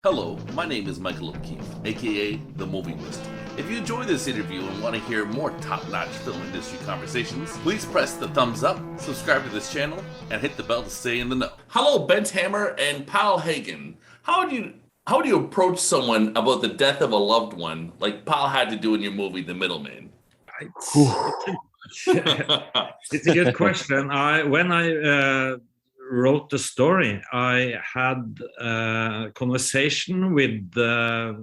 Hello, my name is Michael O'Keefe, aka The Movie Wist. If you enjoy this interview and want to hear more top-notch film industry conversations, please press the thumbs up, subscribe to this channel, and hit the bell to stay in the know. Hello, Bent Hammer and Pål Hagen. How do you approach someone about the death of a loved one, like Pål had to do in your movie, The Middleman? It's a good question. When I wrote the story, I had a conversation with a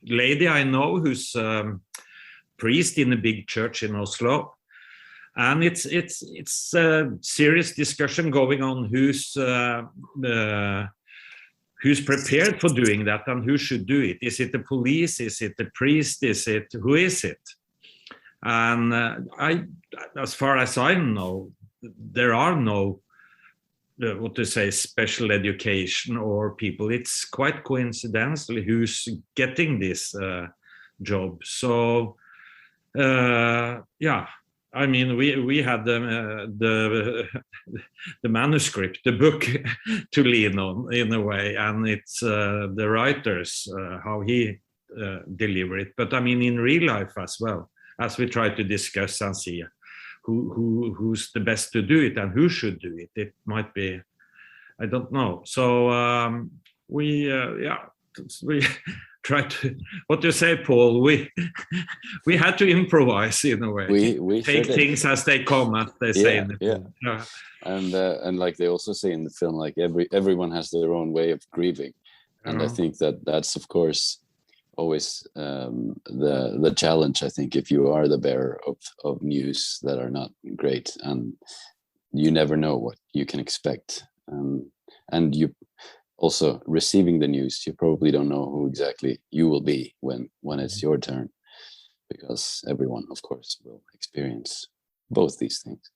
lady I know who's priest in a big church in Oslo, and it's a serious discussion going on who's prepared for doing that and who should do it. Is it the police? Is it the priest? Who is it? And as far as I know, there are no special education or people. It's quite coincidental who's getting this job. So I mean, we had the manuscript, the book to lean on in a way, and it's the writers how he deliver it. But I mean, in real life as well, as we try to discuss and see who's the best to do it and who should do it. It might be, I don't know. So we try to, what do you say, Paul? We had to improvise in a way. We take things as they come, as they say in the film. Yeah. And like they also say in the film, like everyone has their own way of grieving, and I think that's of course always the challenge. I think if you are the bearer of news that are not great, and you never know what you can expect, and you also receiving the news, you probably don't know who exactly you will be when it's your turn, because everyone of course will experience both these things.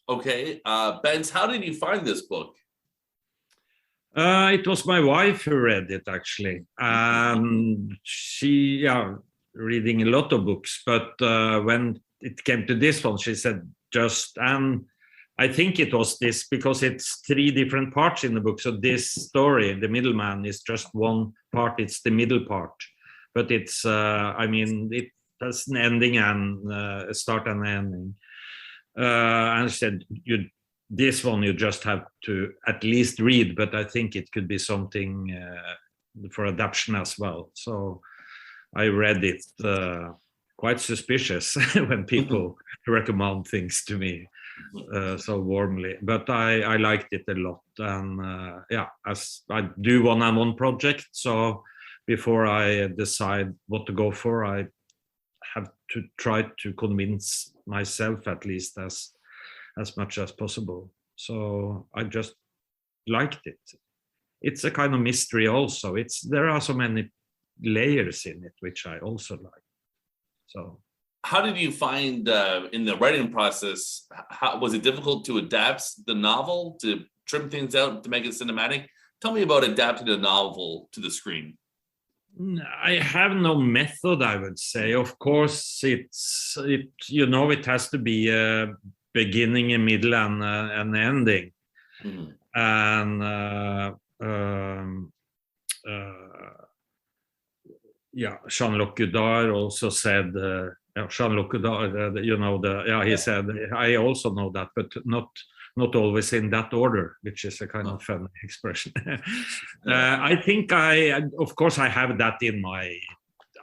Okay, Benz, how did you find this book? It was my wife who read it, actually. She, reading a lot of books, but when it came to this one, she said and I think it was this, because it's 3 different parts in the book. So this story, The Middleman, is just one part. It's the middle part, but it's, it has an ending and a start and an ending. And she said, this one you just have to at least read, but I think it could be something for adaptation as well. So I read it, quite suspicious when people recommend things to me so warmly, but I liked it a lot. And as I do one-on-one project, so before I decide what to go for, I have to try to convince myself at least as much as possible. So I just liked it. It's a kind of mystery also. There are so many layers in it, which I also like. So how did you find in the writing process, was it difficult to adapt the novel, to trim things out, to make it cinematic? Tell me about adapting a novel to the screen. I have no method, I would say. Of course, it has to be a beginning, a middle, and an ending. And Jean-Luc Godard also said, Jean-Luc Godard, he said, I also know that, but not always in that order, which is a kind of funny expression. I think of course I have that in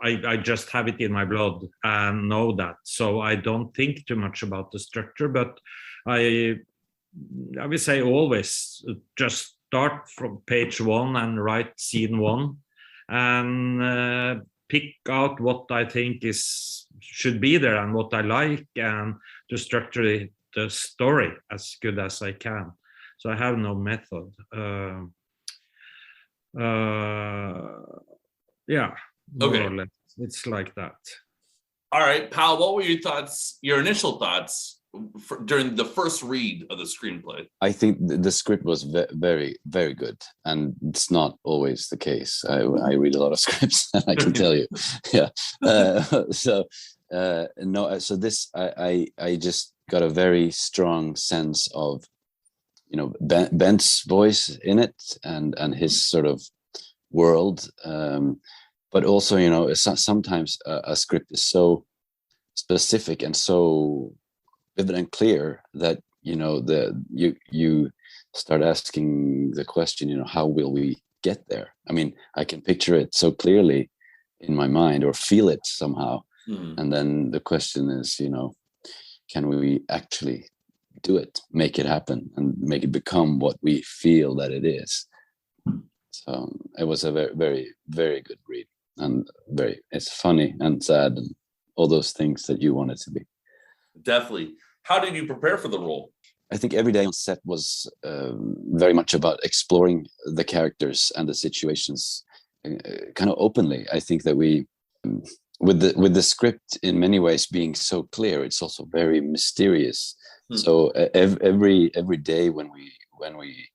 I just have it in my blood and know that. So I don't think too much about the structure, but I would say always just start from page 1 and write scene 1 and pick out what I think should be there and what I like, and to structure the story as good as I can. So I have no method. More or less. It's like that. All right, Pål, what were your initial thoughts during the first read of the screenplay? I think the script was very, very good, and it's not always the case. I read a lot of scripts, I can tell you. So this, I just got a very strong sense of Bent's voice in it and his sort of world, but also sometimes a script is so specific and so vivid and clear that you start asking the question, how will we get there? I mean, I can picture it so clearly in my mind or feel it somehow. And then the question is, can we actually do it, make it happen, and make it become what we feel that it is? So it was a very, very, very good read, and it's funny and sad and all those things that you want it to be. Definitely. How did you prepare for the role? I think every day on set was very much about exploring the characters and the situations kind of openly. I think that we, with the script in many ways being so clear, it's also very mysterious. So every day when we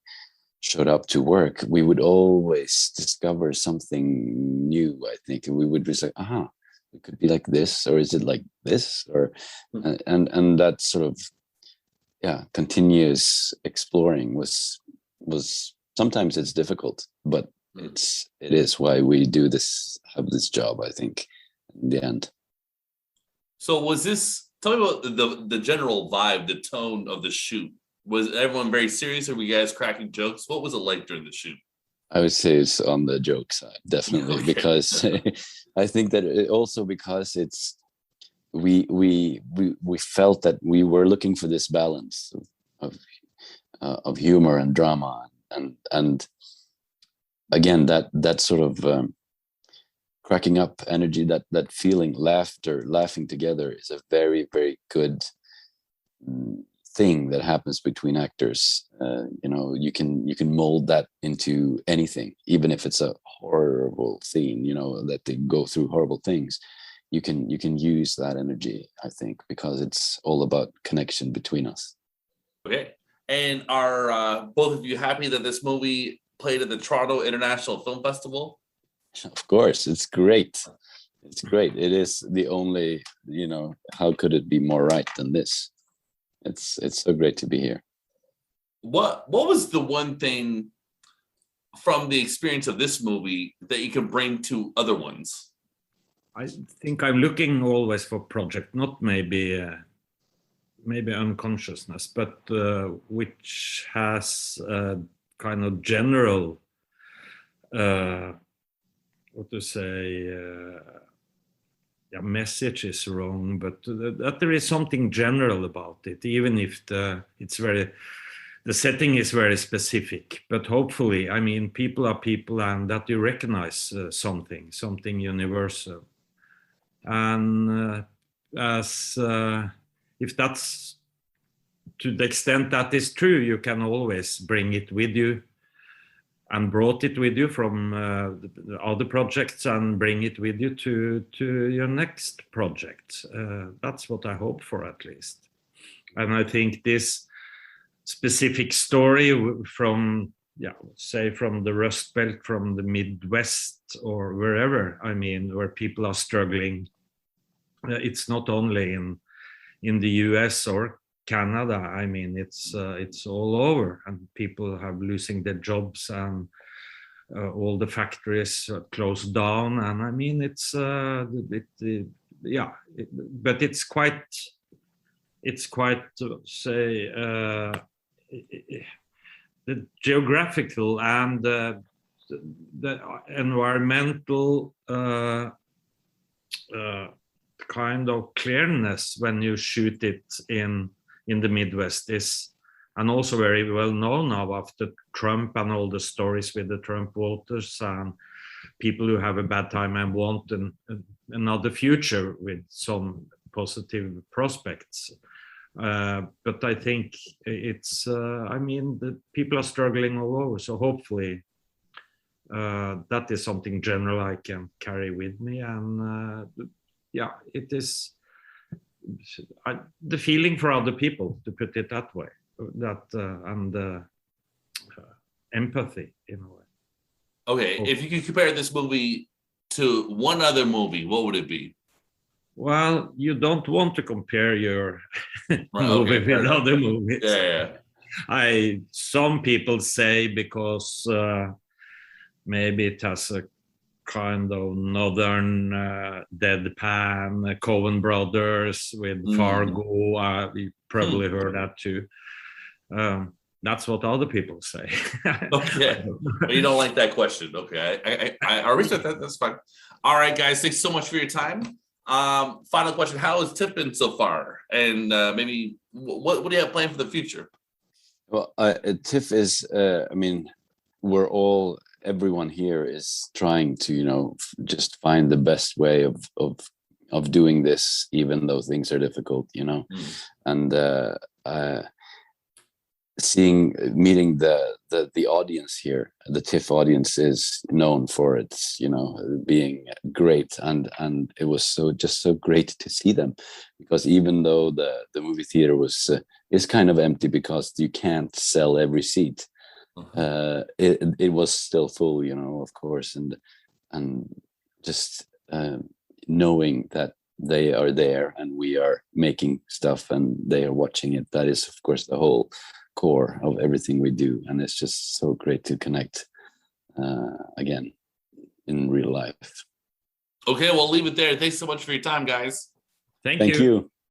showed up to work, we would always discover something new, I think, and we would be like, it could be like this, or is it like this, or and that sort of continuous exploring was sometimes it's difficult, but it is why we have this job, I think, in the end. So tell me about the general vibe, the tone of the shoot. Was everyone very serious, or were you guys cracking jokes? What was it like during the shoot? I would say it's on the joke side, definitely, okay. Because I think that because it's we felt that we were looking for this balance of humor and drama, and again that sort of cracking up energy, that feeling, laughing together is a very, very good thing that happens between actors. You can mold that into anything, even if it's a horrible scene, that they go through horrible things. You can use that energy, I think, because it's all about connection between us. Okay. And are both of you happy that this movie played at the Toronto International Film Festival? Of course, it's great. It's great. It is the only, how could it be more right than this? It's so great to be here. What was the one thing from the experience of this movie that you can bring to other ones? I think I'm looking always for project, not maybe unconsciousness, but which has a kind of general, message is wrong, but that there is something general about it, even if the setting is very specific. But hopefully, I mean, people are people, and that you recognize something universal. And if that's to the extent that is true, you can always bring it with you, and brought it with you from the other projects, and bring it with you to your next project. That's what I hope for, at least. And I think this specific story from the Rust Belt, from the Midwest, or wherever, I mean, where people are struggling. It's not only in the US or Canada. I mean, it's all over, and people have losing their jobs, and all the factories closed down. And I mean, but it's quite say the geographical and the environmental kind of clearness when you shoot it in the Midwest is, and also very well known now after Trump and all the stories with the Trump voters and people who have a bad time and want another future with some positive prospects. But I think it's, the people are struggling all over. So hopefully that is something general I can carry with me. And it is the feeling for other people, to put it that way, and empathy in a way. Okay, if you could compare this movie to one other movie, what would it be? Well, you don't want to compare your movie with other movies. Yeah. Some people say because maybe it has a kind of northern deadpan, Coen Brothers with Fargo. We probably heard that too. That's what other people say. Okay, but you don't like that question. Okay, I respect that. That's fine. All right, guys, thanks so much for your time. Final question: how has TIFF been so far? And maybe what do you have planned for the future? Well, TIFF is. I mean, everyone here is trying to, just find the best way of doing this, even though things are difficult, and meeting the audience here. The TIFF audience is known for its being great, and it was so great to see them, because even though the movie theater is kind of empty because you can't sell every seat, it was still full, of course, and just knowing that they are there and we are making stuff and they are watching it, that is of course the whole core of everything we do, and it's just so great to connect again in real life. Okay, we'll leave it there. Thanks so much for your time, guys. Thank you.